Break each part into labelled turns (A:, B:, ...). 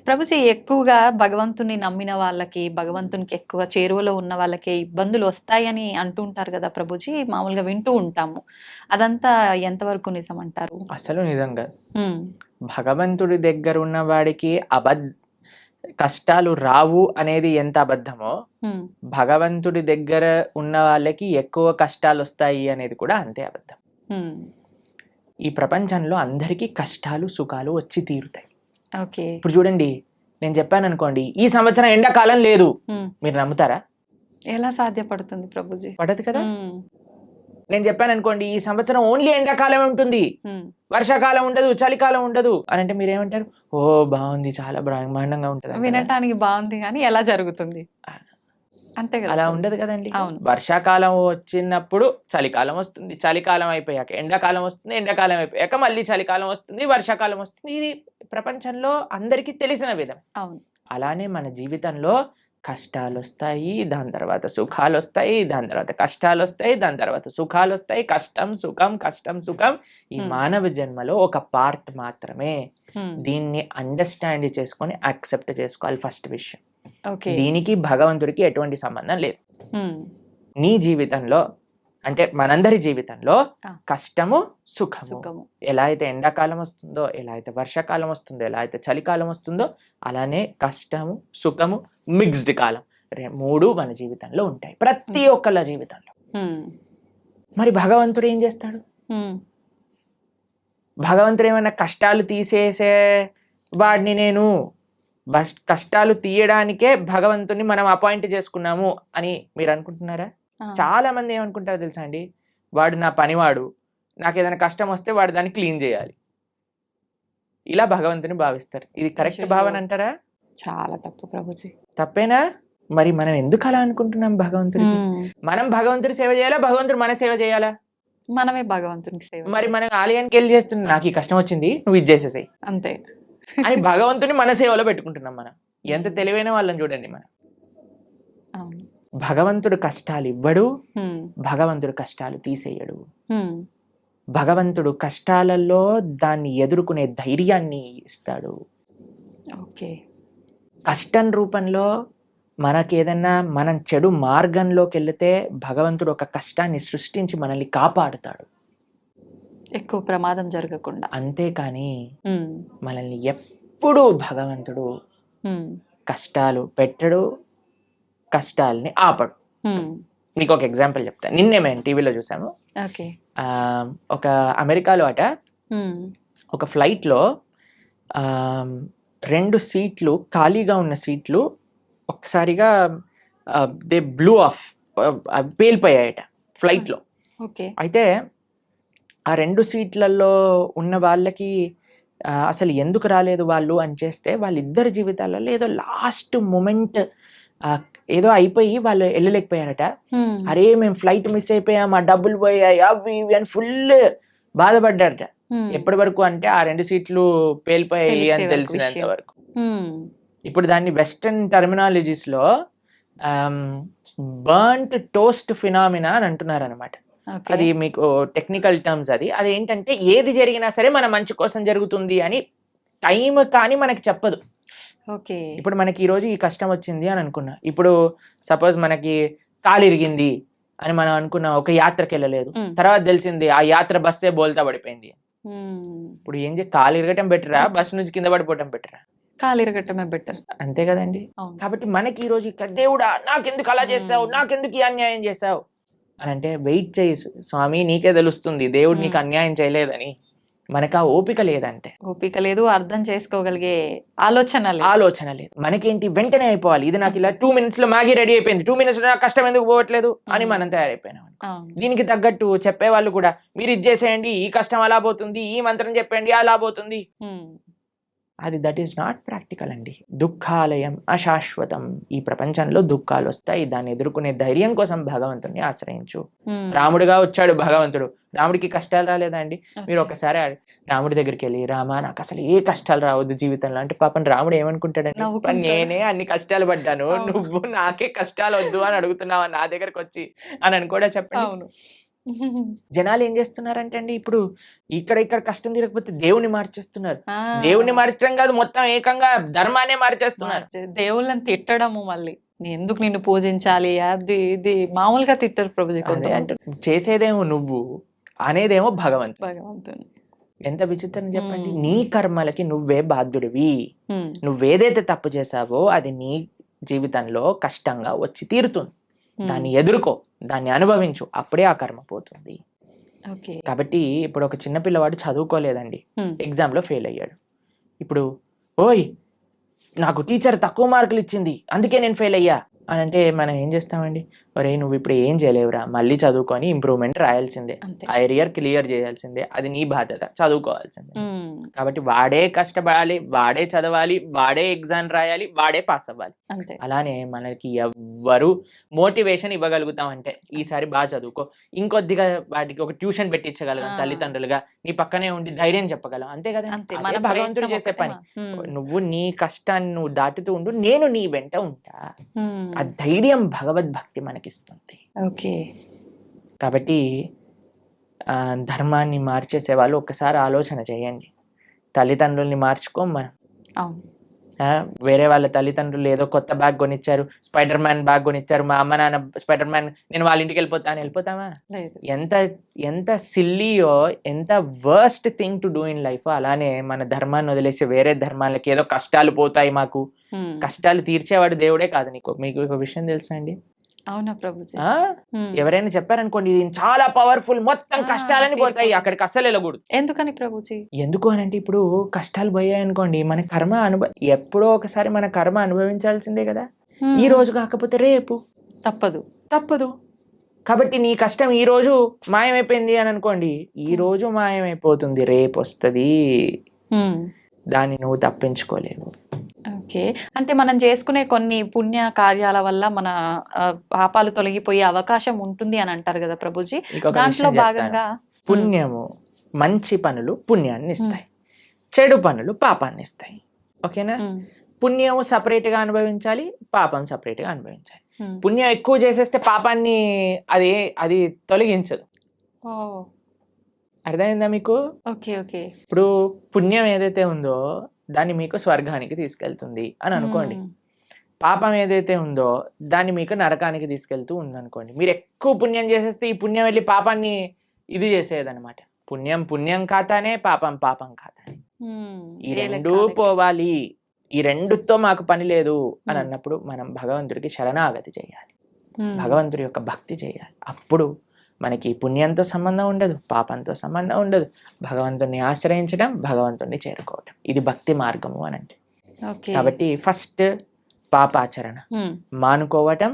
A: ప్రభుజీ ఎక్కువగా భగవంతుని నమ్మిన వాళ్ళకి, భగవంతునికి ఎక్కువ చేరువలో ఉన్న వాళ్ళకే ఇబ్బందులు వస్తాయని అంటూ ఉంటారు కదా ప్రభుజీ. మామూలుగా వింటూ ఉంటాము. అదంతా ఎంతవరకు నిజమంటారు?
B: అసలు నిజంగా
A: హ్మ్.
B: భగవంతుడి దగ్గర ఉన్న వాడికి కష్టాలు రావు అనేది ఎంత అబద్ధమో,
A: హ్మ్.
B: భగవంతుడి దగ్గర ఉన్న వాళ్ళకి ఎక్కువ కష్టాలు వస్తాయి అనేది కూడా అంతే అబద్ధం.
A: హ్మ్.
B: ఈ ప్రపంచంలో అందరికీ కష్టాలు సుఖాలు వచ్చి తీరుతాయి.
A: ఓకే.
B: ఇప్పుడు చూడండి, నేను చెప్పాను అనుకోండి, ఈ సంవత్సరం ఎండాకాలం లేదు,
A: హ్మ్.
B: మీరు నమ్ముతారా?
A: ఎలా సాధ్యపడుతుంది ప్రభుజీ?
B: పడదు కదా.
A: హ్మ్.
B: నేను చెప్పాను అనుకోండి, ఈ సంవత్సరం ఓన్లీ ఎండాకాలం ఉంటుంది,
A: హ్మ్.
B: వర్షాకాలం ఉండదు, చలికాలం ఉండదు అని అంటే మీరు ఏమంటారు? ఓ బాగుంది, చాలా బ్రహ్మాండంగా ఉంటుంది.
A: వినటానికి బాగుంది కానీ ఎలా జరుగుతుంది? అంతే కదా
B: అలా
A: ప్రభుజీ.
B: ఉండదు కదండి.
A: అవును.
B: వర్షాకాలం వచ్చినప్పుడు చలికాలం వస్తుంది, చలికాలం అయిపోయాక ఎండాకాలం వస్తుంది, ఎండాకాలం అయిపోయాక మళ్ళీ చలికాలం వస్తుంది, వర్షాకాలం వస్తుంది. ఇది ప్రపంచంలో అందరికీ తెలిసిన విధం.
A: అవును.
B: అలానే మన జీవితంలో కష్టాలు వస్తాయి, దాని తర్వాత సుఖాలు వస్తాయి, దాని తర్వాత కష్టాలు వస్తాయి, దాని తర్వాత సుఖాలు వస్తాయి. కష్టం సుఖం, కష్టం సుఖం ఈ మానవ జన్మలో ఒక పార్ట్ మాత్రమే. దీన్ని అండర్స్టాండ్ చేసుకొని యాక్సెప్ట్ చేసుకోవాలి ఫస్ట్ విషయం.
A: ఓకే.
B: దీనికి భగవంతుడికి ఎటువంటి సంబంధం లేదు.
A: హ్మ్.
B: నీ జీవితంలో అంటే మనందరి జీవితంలో కష్టము సుఖము,
A: సుఖము.
B: ఎలా అయితే ఎండాకాలం వస్తుందో, ఎలా అయితే వర్షాకాలం వస్తుందో, ఎలా అయితే చలికాలం వస్తుందో, అలానే కష్టము సుఖము మిక్స్డ్ కాలం మూడు మన జీవితంలో ఉంటాయి, ప్రతి ఒక్కళ్ళ జీవితంలో.
A: హ్మ్.
B: మరి భగవంతుడు ఏం చేస్తాడు?
A: హ్మ్.
B: భగవంతుడు ఏమైనా కష్టాలు తీసేసే వాడిని నేను కష్టాలు తీయడానికే భగవంతుని మనం అపాయింట్ చేసుకున్నాము అని మీరు అనుకుంటున్నారా? చాలా మంది ఏమనుకుంటారో తెలుసా అండి, వాడు నా పనివాడు, నాకు ఏదైనా కష్టం వస్తే వాడు దాన్ని క్లీన్ చేయాలి, ఇలా భగవంతుని భావిస్తారు. ఇది కరెక్ట్ భావన అంటారా?
A: చాలా తప్పు ప్రభుజీ.
B: తప్పేనా? మరి మనం ఎందుకు అలా అనుకుంటున్నాం భగవంతుడికి? మనం భగవంతుడి సేవ చేయాలా, భగవంతుడు మన సేవ చేయాలా?
A: మనమే భగవంతునికి సేవ.
B: మరి మనం ఆలయానికి వెళ్ళి చేస్తున్నాం, నాకు ఈ కష్టం వచ్చింది నువ్వు ఇది చేసేసాయి
A: అంతే
B: అని భగవంతుని మన సేవలో పెట్టుకుంటున్నాం. మనం ఎంత తెలివైన వాళ్ళని చూడండి. మనం భగవంతుడు కష్టాలు ఇవ్వడు, భగవంతుడు కష్టాలు తీసేయడు. భగవంతుడు కష్టాలలో దాన్ని ఎదుర్కొనే ధైర్యాన్ని ఇస్తాడు.
A: ఓకే.
B: కష్టం రూపంలో మనకేదన్నా మనం చెడు మార్గంలోకి వెళితే భగవంతుడు ఒక కష్టాన్ని సృష్టించి మనల్ని కాపాడుతాడు,
A: ఎక్కువ ప్రమాదం జరగకుండా.
B: అంతేకాని మనల్ని ఎప్పుడూ భగవంతుడు కష్టాలు పెట్టడు, కష్టాలని ఆపడు. మీకు ఒక ఎగ్జాంపుల్ చెప్తాను. నిన్నే మేము టీవీలో చూసాము. ఒక అమెరికాలో అట ఒక ఫ్లైట్లో 2 సీట్లు ఖాళీగా ఉన్న సీట్లు ఒక్కసారిగా దే బ్లూ ఆఫ్, పేలిపోయాయట ఫ్లైట్లో. అయితే ఆ 2 సీట్లలో ఉన్న వాళ్ళకి అసలు ఎందుకు రాలేదు వాళ్ళు అని చేస్తే, వాళ్ళిద్దరి జీవితాలలో ఏదో లాస్ట్ మూమెంట్ ఏదో అయిపోయి వాళ్ళు వెళ్ళలేకపోయారట. అరే మేము ఫ్లైట్ మిస్ అయిపోయాం, ఆ డబ్బులు పోయాయి, అవి ఇవి అని ఫుల్ బాధపడ్డారట. ఎప్పటి వరకు అంటే ఆ 2 సీట్లు పేలిపోయాయి అని తెలిసినంత వరకు. ఇప్పుడు దాన్ని వెస్టర్న్ టర్మినాలజీస్ లో బర్న్ట్ టోస్ట్ ఫినామినా అని అంటున్నారు అనమాట. అది మీకు టెక్నికల్ టర్మ్స్. అది ఏంటంటే ఏది జరిగినా సరే మన మంచి కోసం జరుగుతుంది అని టైం కానీ మనకి చెప్పదు. ఇప్పుడు మనకి ఈ రోజు ఈ కష్టం వచ్చింది అని అనుకున్నా, ఇప్పుడు సపోజ్ మనకి కాలు ఇరిగింది అని మనం అనుకున్నాం, ఒక యాత్రకి వెళ్ళలేదు, తర్వాత తెలిసింది ఆ యాత్ర బస్సే బోల్తా పడిపోయింది. ఇప్పుడు ఏం కాలు ఇరగటం బెటరా, బస్ నుంచి కింద పడిపోవటం బెటరా?
A: కాలు ఇరగటమే బెటర్.
B: అంతే కదండి. కాబట్టి మనకి ఈ రోజు దేవుడా నాకెందుకు అలా చేసావు, నాకెందుకు ఈ అన్యాయం చేసావు అని అంటే, వెయిట్ చేయి స్వామి, నీకే తెలుస్తుంది దేవుడు నీకు అన్యాయం చేయలేదని. మనకు ఆ ఓపిక లేదంతే.
A: ఓపిక లేదు, అర్థం చేసుకోగలిగే ఆలోచన
B: లేదు. మనకేంటి వెంటనే అయిపోవాలి, ఇది నాకు ఇలా 2 minutes లో మ్యాగీ రెడీ అయిపోయింది, 2 minutes లో నాకు కష్టం ఎందుకు పోవట్లేదు అని మనం తయారైపోయినాం. దీనికి తగ్గట్టు చెప్పేవాళ్ళు కూడా, మీరు ఇది చేసేయండి ఈ కష్టం అలా పోతుంది, ఈ మంత్రం చెప్పండి అలా పోతుంది. అది దట్ ఈస్ నాట్ ప్రాక్టికల్ అండి. దుఃఖాలయం అశాశ్వతం. ఈ ప్రపంచంలో దుఃఖాలు వస్తాయి, దాన్ని ఎదుర్కొనే ధైర్యం కోసం భగవంతుని ఆశ్రయించు. రాముడిగా వచ్చాడు భగవంతుడు, రాముడికి కష్టాలు రాలేదా అండి? మీరు ఒకసారి రాముడి దగ్గరికి వెళ్ళి, రామా నాకు అసలు ఏ కష్టాలు రావద్దు జీవితంలో అంటే, పాపం రాముడు ఏమనుకుంటాడండి, నేనే అన్ని కష్టాలు పడ్డాను, నువ్వు నాకే కష్టాలు వద్దు అని అడుగుతున్నావా నా దగ్గరకు వచ్చి అని కూడా చెప్పండి. జనాలు ఏం చేస్తున్నారంటే అండి, ఇప్పుడు ఇక్కడ కష్టం తీరకపోతే దేవుని మార్చేస్తున్నారు.
A: ఆ,
B: దేవుని మార్చడం కాదు, మొత్తం ఏకంగా ధర్మాన్ని మార్చేస్తున్నారు.
A: దేవుళ్ళని తిట్టడము మళ్ళీ ఎందుకు నిన్ను పూజించాలి అది ఇది మామూలుగా తిట్టరు ప్రభుజీ
B: అదే
A: కొంతమంది.
B: అంటే చేసేదేమో నువ్వు, అనేదేమో భగవంతుడు.
A: భగవంతుని.
B: ఎంత విచిత్రం చెప్పండి.
A: మ్మ్.
B: నీ కర్మలకి నువ్వే బాధ్యుడివి.
A: ఉమ్,
B: నువ్వేదైతే తప్పు చేసావో అది నీ జీవితంలో కష్టంగా వచ్చి తీరుతుంది.
A: ఉమ్,
B: దాన్ని ఎదుర్కో, దాన్ని అనుభవించు, అప్పుడే ఆ కర్మ పోతుంది.
A: ఓకే.
B: కాబట్టి ఇప్పుడు ఒక చిన్న పిల్లవాడు చదువుకోలేదండి,
A: ఉమ్,
B: ఎగ్జామ్లో ఫెయిల్ అయ్యాడు. ఇప్పుడు ఓయ్ నాకు టీచర్ తక్కువ మార్కులు ఇచ్చింది అందుకే నేను ఫెయిల్ అయ్యా అని అంటే మనం ఏం చేస్తామండి, ఒరే నువ్వు ఇప్పుడు ఏం చేయలేవురా, మళ్ళీ చదువుకొని ఇంప్రూవ్మెంట్ రాయాల్సిందే,
A: అంతే.
B: ఆ ఏరియర్ క్లియర్ చేయాల్సిందే, అది నీ బాధ్యత, చదువుకోవాల్సిందే.
A: ఉమ్,
B: కాబట్టి వాడే కష్టపడాలి, వాడే చదవాలి, వాడే ఎగ్జామ్ రాయాలి, వాడే పాస్ అవ్వాలి.
A: అంతే.
B: అలానే మనకి ఎవ్వరు మోటివేషన్ ఇవ్వగలుగుతాం అంటే ఈసారి బాగా చదువుకో, ఇంకొద్దిగా వాటికి ఒక ట్యూషన్ పెట్టించగలం
A: ఆ.
B: తల్లిదండ్రులుగా, నీ పక్కనే ఉండి ధైర్యం చెప్పగలం, అంతే కదా.
A: అంతే.
B: అదే
A: మన
B: భగవంతుడు
A: ప్రయత్నం
B: చేసే
A: ఒకటే
B: పని.
A: ఉమ్,
B: నువ్వు నీ కష్టాన్ని నువ్వు దాటుతూ ఉండు, నేను నీ వెంట ఉంటా.
A: ఉమ్,
B: ఆ ధైర్యం భగవద్భక్తి మనకిస్తుంది.
A: ఓకే.
B: కాబట్టి ధర్మాన్ని మార్చేసే వాళ్ళు ఒక్కసారి ఆలోచన చేయండి. తల్లిదండ్రుల్ని మార్చుకోం మనం.
A: అవును.
B: వేరే వాళ్ళ తల్లిదండ్రులు ఏదో కొత్త బ్యాగ్ కొనిచ్చారు, స్పైడర్ మ్యాన్ బ్యాగ్ కొనిచ్చారు, మా అమ్మ నాన్న స్పైడర్ మ్యాన్, నేను వాళ్ళ ఇంటికి వెళ్ళిపోతాను, వెళ్ళిపోతామా?
A: లేదు.
B: ఎంత సిల్లీయో, ఎంత worst thing to do in life. అలానే మన ధర్మాన్ని వదిలేసి వేరే ధర్మాలకి ఏదో కష్టాలు పోతాయి మాకు,
A: ఉమ్,
B: కష్టాలు తీర్చేవాడు దేవుడే కాదు. మీకు ఒక విషయం తెలుసా అండి,
A: అవునా ప్రభుజీ? ఉమ్,
B: ఎవరైనా చెప్పారనుకోండి ఇది చాలా పవర్ఫుల్, మొత్తం కష్టాలని పోతాయి, అక్కడికి అస్సలు వెళ్ళకూడదు.
A: ఎందుకని ప్రభుజీ?
B: ఎందుకు అని అంటే ఇప్పుడు కష్టాలు పోయాయి అనుకోండి, మన కర్మ ఎప్పుడో ఒకసారి మన కర్మ అనుభవించాల్సిందే కదా.
A: ఉమ్,
B: ఈ రోజు కాకపోతే రేపు
A: తప్పదు.
B: కాబట్టి నీ కష్టం ఈ రోజు మాయమైపోయింది అని అనుకోండి, ఈ రోజు మాయమైపోతుంది, రేపు వస్తుంది,
A: ఉమ్,
B: దాన్ని నువ్వు తప్పించుకోలేవు.
A: ఓకే. అంటే మనం చేసుకునే కొన్ని పుణ్య కార్యాల వల్ల మన పాపాలు తొలగిపోయే అవకాశం ఉంటుంది అని అంటారు కదా ప్రభుజీ.
B: ఇంకొక
A: దాంట్లో
B: విషయం
A: భాగంగా
B: చెప్తాను. పుణ్యము, మంచి పనులు పుణ్యాన్ని ఇస్తాయి, చెడు పనులు పాపాన్ని ఇస్తాయి. ఓకేనా?
A: ఉమ్,
B: పుణ్యము సపరేట్ గా అనుభవించాలి, పాపం సపరేట్ గా అనుభవించాలి.
A: ఉమ్,
B: పుణ్యం ఎక్కువ చేసేస్తే పాపాన్ని అది తొలగించదు.
A: ఓ,
B: అర్థమైందా మీకు?
A: ఓకే. ఓకే.
B: ఇప్పుడు పుణ్యం ఏదైతే ఉందో దాన్ని మీకు స్వర్గానికి తీసుకెళ్తుంది అని అనుకోండి,
A: ఉమ్,
B: పాపం ఏదైతే ఉందో దాన్ని మీకు నరకానికి తీసుకెళ్తూ ఉందనుకోండి. మీరు ఎక్కువ పుణ్యం చేసేస్తే ఈ పుణ్యం వెళ్ళి పాపాన్ని ఇది చేసేదన్నమాట. పుణ్యం ఖాతానే, పాపం ఖాతానే.
A: ఉమ్,
B: ఈ
A: ఏ
B: రెండూ
A: లెక్క?
B: పోవాలి, ఈ రెండుతో మాకు పని లేదు అని
A: ఉమ్,
B: అన్నప్పుడు మనం భగవంతుడికి శరణాగతి చేయాలి,
A: ఉమ్,
B: భగవంతుడి యొక్క భక్తి చేయాలి. అప్పుడు మనకి పుణ్యంతో సంబంధం ఉండదు, పాపంతో సంబంధం ఉండదు. భగవంతుడిని ఆశ్రయించడం, భగవంతుడిని చేరుకోవటం, ఇది భక్తి మార్గము అని అంటే.
A: ఓకే.
B: కాబట్టి ఫస్ట్ పాపాచరణ
A: ఉమ్,
B: మానుకోవటం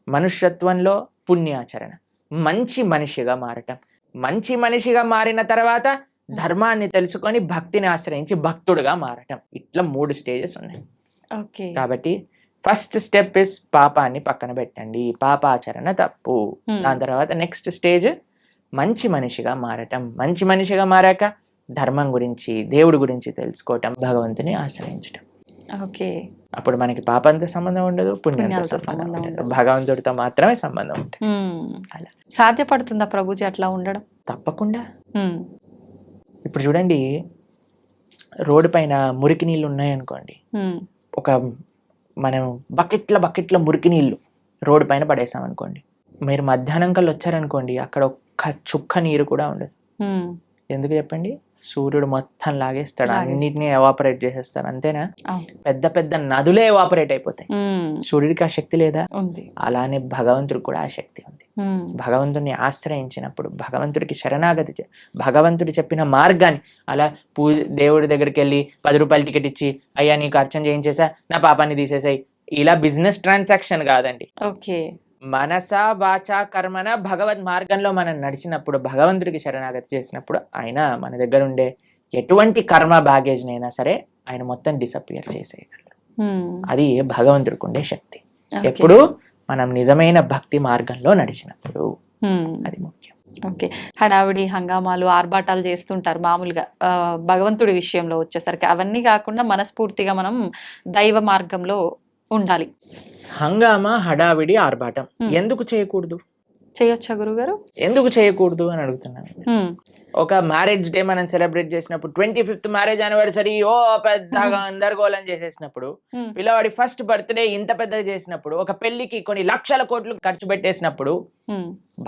B: మనుష్యత్వంలో పుణ్యాచరణ, మంచి మనిషిగా మారటం, మంచి మనిషిగా మారిన తర్వాత ధర్మాన్ని తెలుసుకొని భక్తిని ఆశ్రయించి భక్తుడుగా మారటం. ఇట్లా 3 స్టేజెస్ ఉన్నాయి.
A: ఓకే.
B: కాబట్టి ఫస్ట్ స్టెప్ ఇస్ పాపాన్ని పక్కన పెట్టండి, పాపాచరణ తప్పు. దాని తర్వాత నెక్స్ట్ స్టేజ్ మంచి మనిషిగా మారటం, మంచి మనిషిగా మారాక ధర్మం గురించి, దేవుడి గురించి తెలుసుకోవటం, భగవంతుని ఆశ్రయించటం.
A: ఓకే.
B: అప్పుడు మనకి పాపంతో సంబంధం ఉండదు, పుణ్యంతో సంబంధం ఉండదు, భగవంతుడితో మాత్రమే సంబంధం ఉంటుంది. అలా
A: సాధ్యపడుతుందా ప్రభుజీ అట్లా ఉండడం?
B: తప్పకుండా. ఇప్పుడు చూడండి, రోడ్డు పైన మురికి నీళ్ళు ఉన్నాయనుకోండి, ఒక మనం బకెట్ల మురికి నీళ్ళు రోడ్డు పైన పడేసాం అనుకోండి, మీరు మధ్యాహ్నం కల్లా వచ్చారనుకోండి, అక్కడ ఒక్క చుక్క నీరు కూడా ఉండదు. ఎందుకు చెప్పండి? సూర్యుడు మొత్తం లాగేస్తాడు, అన్నిటినీ ఎవాపరేట్ చేసేస్తాడు, అంతేనా? పెద్ద పెద్ద నదులే ఎవాపరేట్ అయిపోతాయి. సూర్యుడికి ఆ శక్తి లేదా?
A: ఉంది.
B: అలానే భగవంతుడికి కూడా ఆ శక్తి ఉంది. భగవంతుడిని ఆశ్రయించినప్పుడు, భగవంతుడికి శరణాగతి, భగవంతుడు చెప్పిన మార్గాన్ని, అలా దేవుడి దగ్గరికి వెళ్ళి 10 రూపాయలు టికెట్ ఇచ్చి, అయ్యా నీకు అర్చన చేయించేసా, నా పాపాన్ని తీసేసాయి, ఇలా బిజినెస్ ట్రాన్సాక్షన్ కాదండి.
A: ఓకే.
B: మనస వాచ కర్మన భగవద్ మార్గంలో మనం నడిచినప్పుడు, భగవంతుడికి శరణాగతి చేసినప్పుడు, ఆయన మన దగ్గర ఉండే ఎటువంటి కర్మ బ్యాగేజ్ నైనా సరే ఆయన మొత్తం డిసపియర్ చేసేయగలరు. అది భగవంతుడికి ఉండే శక్తి. ఎప్పుడు మనం నిజమైన భక్తి మార్గంలో నడిచినప్పుడు, అది ముఖ్యం.
A: ఓకే. హడావిడి హంగామాలు ఆర్భాటాలు చేస్తుంటారు మామూలుగా భగవంతుడి విషయంలో వచ్చేసరికి, అవన్నీ కాకుండా మనస్ఫూర్తిగా మనం దైవ మార్గంలో ఉండాలి.
B: హంగామా, హడావిడి, ఆర్భాటం ఎందుకు చేయకూడదు?
A: చేయొచ్చా గురుగారు?
B: ఎందుకు చేయకూడదు అని అడుగుతున్నాను. ఒక మ్యారేజ్ డే మనం సెలబ్రేట్ చేసినప్పుడు 25th మ్యారేజ్ యానివర్సరీ పెద్దగా గందరగోళం చేసేసినప్పుడు, పిల్లవాడి ఫస్ట్ బర్త్డే ఇంత పెద్దగా చేసినప్పుడు, ఒక పెళ్లికి కొన్ని లక్షల కోట్లు ఖర్చు పెట్టేసినప్పుడు,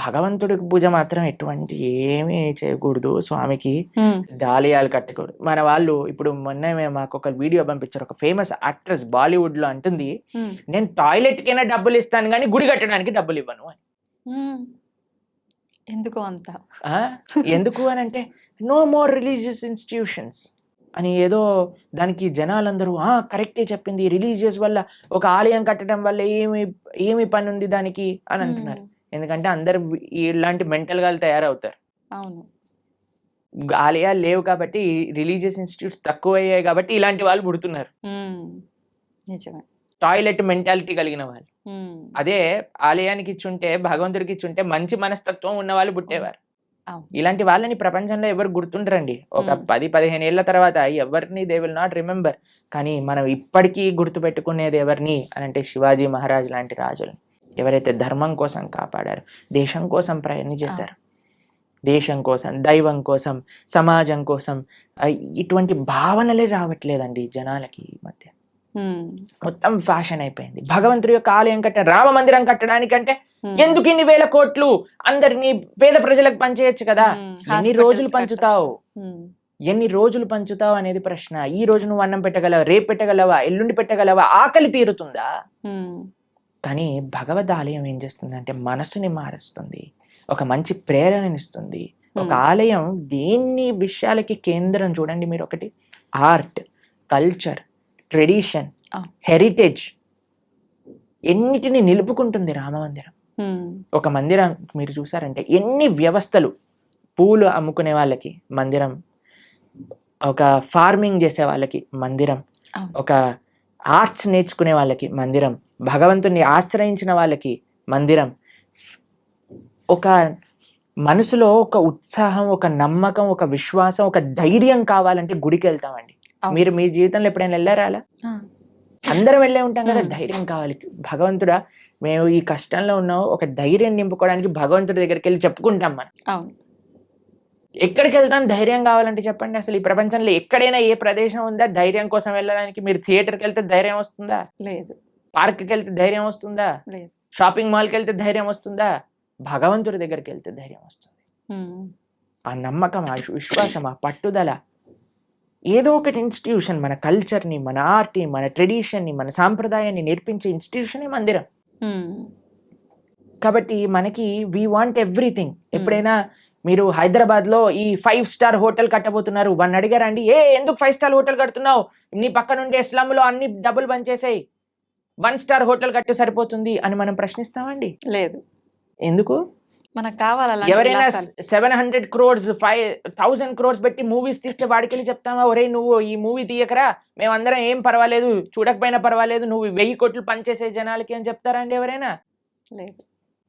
B: భగవంతుడికి పూజ మాత్రం ఎటువంటి ఏమీ చేయకూడదు, స్వామికి దాలియాలు కట్టకూడదు. మన వాళ్ళు ఇప్పుడు మొన్న మాకు ఒక వీడియో పంపించారు, ఒక ఫేమస్ యాక్ట్రెస్ బాలీవుడ్ లో అంటుంది, నేను టాయిలెట్ కైనా డబ్బులు ఇస్తాను కానీ గుడి కట్టడానికి డబ్బులు ఇవ్వను అని.
A: ఎందుకు అంత?
B: ఎందుకు అని అంటే నో మోర్ రిలీజియస్ ఇన్స్టిట్యూషన్స్ అని ఏదో దానికి జనాలందరూ కరెక్టే చెప్పింది, రిలీజియస్ వల్ల ఒక ఆలయం కట్టడం వల్ల ఏమి పని ఉంది దానికి అని అంటున్నారు. ఎందుకంటే అందరు ఇలాంటి మెంటల్ గా తయారవుతారు.
A: అవును,
B: ఆలయాలు లేవు కాబట్టి, రిలీజియస్ ఇన్స్టిట్యూట్స్ తక్కువ అయ్యాయి కాబట్టి ఇలాంటి వాళ్ళు పుడుతున్నారు.
A: నిజమే,
B: టాయిలెట్ మెంటాలిటీ కలిగిన వాళ్ళు. అదే ఆలయానికి ఇచ్చుంటే, భగవంతుడికి ఇచ్చుంటే మంచి మనస్తత్వం ఉన్న వాళ్ళు పుట్టేవారు. ఇలాంటి వాళ్ళని ప్రపంచంలో ఎవరు గుర్తుండరండి. ఒక 10-15 ఏళ్ల తర్వాత ఎవరిని దే విల్ నాట్ రిమెంబర్. కానీ మనం ఇప్పటికీ గుర్తు పెట్టుకునేది ఎవరిని అని అంటే శివాజీ మహారాజ్ లాంటి రాజులు, ఎవరైతే ధర్మం కోసం కాపాడారు, దేశం కోసం ప్రయత్నం చేశారు, దేశం కోసం, దైవం కోసం, సమాజం కోసం. ఇటువంటి భావనలే రావట్లేదండి జనాలకి ఈ మధ్య. మొత్తం ఫ్యాషన్ అయిపోయింది. భగవంతుడి యొక్క ఆలయం రామ మందిరం కట్టడానికంటే ఎందుకు ఇన్ని వేల కోట్లు, అందరినీ పేద ప్రజలకు పంచేయచ్చు కదా. ఎన్ని రోజులు పంచుతావు, ఎన్ని రోజులు పంచుతావు అనేది ప్రశ్న. ఈ రోజు నువ్వు అన్నం పెట్టగలవా, రేపు పెట్టగలవా, ఎల్లుండి పెట్టగలవా, ఆకలి తీరుతుందా? కానీ భగవద్ ఆలయం ఏం చేస్తుంది అంటే మనసుని మారుస్తుంది, ఒక మంచి ప్రేరణనిస్తుంది. ఒక ఆలయం దేన్ని విషయాలకి కేంద్రం చూడండి మీరు. ఒకటి ఆర్ట్, కల్చర్, ట్రెడిషన్, హెరిటేజ్, ఎన్నిటిని నిలుపుకుంటుంది రామమందిరం. ఒక మందిరం మీరు చూసారంటే ఎన్ని వ్యవస్థలు, పూలు అమ్ముకునే వాళ్ళకి మందిరం, ఒక ఫార్మింగ్ చేసే వాళ్ళకి మందిరం, ఒక ఆర్ట్స్ నేర్చుకునే వాళ్ళకి మందిరం, భగవంతుని ఆశ్రయించిన వాళ్ళకి మందిరం. ఒక మనసులో ఒక ఉత్సాహం, ఒక నమ్మకం, ఒక విశ్వాసం, ఒక ధైర్యం కావాలంటే గుడికి వెళ్తామండి. మీరు మీ జీవితంలో ఎప్పుడైనా వెళ్ళారా అలా? అందరం వెళ్ళే ఉంటాం కదా. ధైర్యం కావాలి. భగవంతుడా మేము ఈ కష్టంలో ఉన్నాం, ఒక ధైర్యం నింపుకోవడానికి భగవంతుడి దగ్గరికి వెళ్ళి చెప్పుకుంటాం మనం. ఎక్కడికి వెళ్తాం ధైర్యం కావాలంటే చెప్పండి. అసలు ఈ ప్రపంచంలో ఎక్కడైనా ఏ ప్రదేశం ఉందా ధైర్యం కోసం వెళ్ళడానికి? మీరు థియేటర్కి వెళ్తే ధైర్యం వస్తుందా? లేదు. పార్క్కి వెళ్తే ధైర్యం వస్తుందా? లేదు. షాపింగ్ మాల్కి వెళ్తే ధైర్యం వస్తుందా? భగవంతుడి దగ్గరికి వెళ్తే ధైర్యం వస్తుంది. ఆ నమ్మకం, ఆ విశ్వాసం, ఆ పట్టుదల. ఏదో ఒకటి ఇన్స్టిట్యూషన్ మన కల్చర్ని, మన ఆర్ట్ని, మన ట్రెడిషన్ని, మన సాంప్రదాయాన్ని నేర్పించే ఇన్స్టిట్యూషనే మందిరం. కాబట్టి మనకి వీ వాంట్ ఎవ్రీథింగ్. ఎప్పుడైనా మీరు హైదరాబాద్ లో ఈ 5 స్టార్ హోటల్ కట్టబోతున్నారు, వాడిని అడిగారండి, ఎందుకు 5 స్టార్ హోటల్ కడుతున్నావు, నీ పక్క నుండే స్లమ్ లో అన్ని డబ్బులు బంచేసాయి, 1 స్టార్ హోటల్ కట్టే సరిపోతుంది అని మనం ప్రశ్నిస్తామండి? లేదు. ఎందుకు? మనకు కావాలి. ఎవరైనా 700 crores 5,000 crores పెట్టి మూవీస్ తీస్తే వాడికి వెళ్ళి చెప్తామా, ఒరే నువ్వు ఈ మూవీ తీయకరా, మేమందరం ఏం పర్వాలేదు, చూడకపోయినా పర్వాలేదు, నువ్వు 1000 కోట్లు పనిచేసే జనాలకి అని చెప్తారండి ఎవరైనా? లేదు.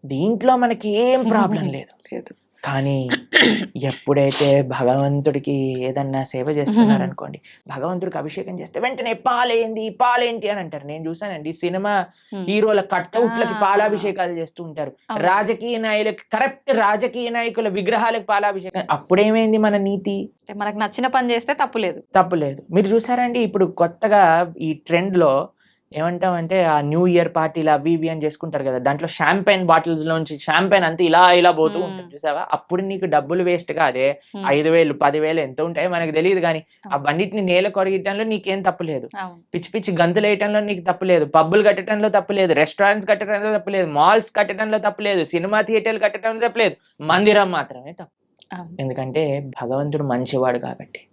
B: దీంట్లో మనకి ఏం ప్రాబ్లం లేదు. కానీ ఎప్పుడైతే భగవంతుడికి ఏదన్నా సేవ చేస్తున్నారనుకోండి, భగవంతుడికి అభిషేకం చేస్తే వెంటనే పాలేంటి అని అంటారు. నేను చూసానండి సినిమా హీరోల కట్అవుట్లకి పాలాభిషేకాలు చేస్తూ ఉంటారు, రాజకీయ నాయకులకి, కరెక్ట్ రాజకీయ నాయకుల విగ్రహాలకు పాలాభిషేకం. అప్పుడేమైంది మన నీతి? మనకు నచ్చిన పని చేస్తే తప్పులేదు. మీరు చూసారండి ఇప్పుడు కొత్తగా ఈ ట్రెండ్ లో ఏమంటామంటే ఆ న్యూ ఇయర్ పార్టీలు అవి ఇవి అని చేసుకుంటారు కదా, దాంట్లో షాంపైన్ బాటిల్స్ లోంచి షాంపైన్ అంతా ఇలా పోతూ ఉంటుంది చూసావా? అప్పుడు నీకు డబ్బులు వేస్ట్ కాదే, 5,000 10,000 ఎంత ఉంటాయో మనకు తెలియదు, కానీ ఆ బండిటిని నేల కొరగటంలో నీకేం తప్పులేదు, పిచ్చి పిచ్చి గంతులు వేయటంలో నీకు తప్పులేదు, పబ్బులు కట్టడంలో తప్పులేదు, రెస్టారెంట్స్ కట్టడంలో తప్పులేదు, మాల్స్ కట్టడంలో తప్పులేదు, సినిమా థియేటర్లు కట్టడంలో తప్పులేదు, మందిరం మాత్రమే తప్పు. ఎందుకంటే భగవంతుడు మంచివాడు కాబట్టి.